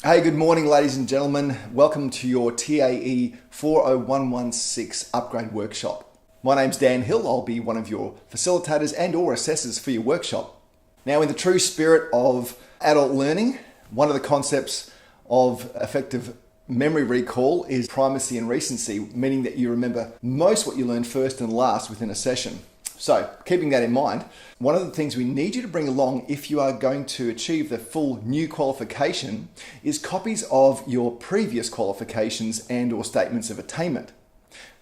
Hey, good morning, ladies and gentlemen. Welcome to your TAE 40116 upgrade workshop. My name's Dan Hill. I'll be one of your facilitators and or assessors for your workshop. Now, in the true spirit of adult learning, one of the concepts of effective memory recall is primacy and recency, meaning that you remember most what you learned first and last within a session. So, keeping that in mind, one of the things we need you to bring along if you are going to achieve the full new qualification is copies of your previous qualifications and or statements of attainment.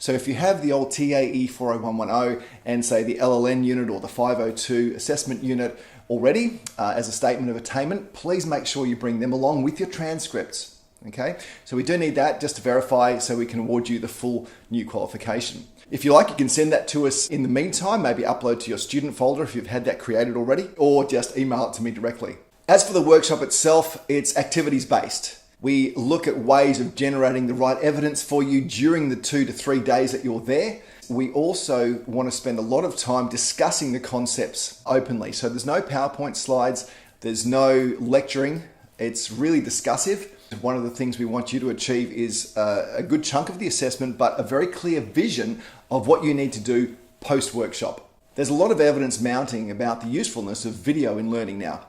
So if you have the old TAE 40110 and say the LLN unit or the 502 assessment unit already as a statement of attainment, please make sure you bring them along with your transcripts. Okay, so we do need that just to verify so we can award you the full new qualification. If you like, you can send that to us in the meantime, maybe upload to your student folder if you've had that created already, or just email it to me directly. As for the workshop itself, it's activities based. We look at ways of generating the right evidence for you during the 2 to 3 days that you're there. We also want to spend a lot of time discussing the concepts openly. So there's no PowerPoint slides, there's no lecturing, it's really discussive. One of the things we want you to achieve is a good chunk of the assessment, but a very clear vision of what you need to do post-workshop. There's a lot of evidence mounting about the usefulness of video in learning now.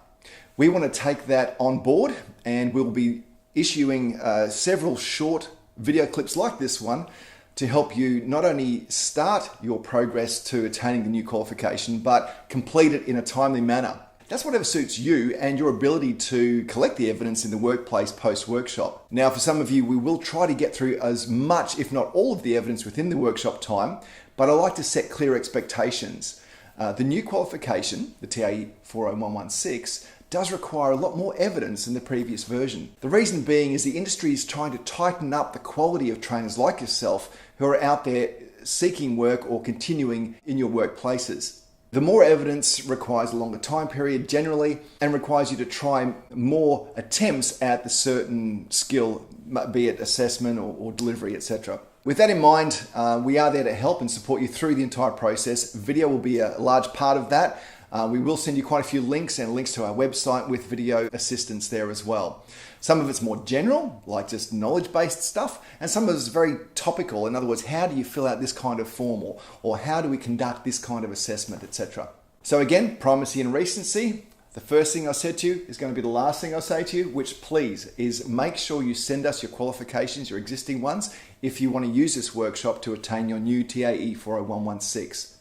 We want to take that on board, and we'll be issuing several short video clips like this one to help you not only start your progress to attaining the new qualification, but complete it in a timely manner. That's whatever suits you and your ability to collect the evidence in the workplace post-workshop. Now, for some of you, we will try to get through as much, if not all of the evidence within the workshop time, but I like to set clear expectations. The new qualification, the TAE 40116, does require a lot more evidence than the previous version. The reason being is the industry is trying to tighten up the quality of trainers like yourself who are out there seeking work or continuing in your workplaces. The more evidence requires a longer time period generally and requires you to try more attempts at the certain skill, be it assessment or delivery, etc. With that in mind, we are there to help and support you through the entire process. Video will be a large part of that. We will send you quite a few links and links to our website with video assistance there as well. Some of it's more general, like just knowledge-based stuff, and some of it's very topical. In other words, how do you fill out this kind of form, or how do we conduct this kind of assessment, etc. So again, primacy and recency. The first thing I said to you is going to be the last thing I say to you, which please is make sure you send us your qualifications, your existing ones, if you want to use this workshop to attain your new TAE 40116.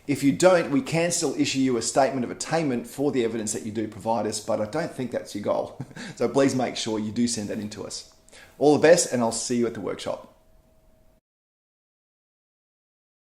If you don't, we can still issue you a statement of attainment for the evidence that you do provide us, but I don't think that's your goal. So please make sure you do send that in to us. All the best, and I'll see you at the workshop.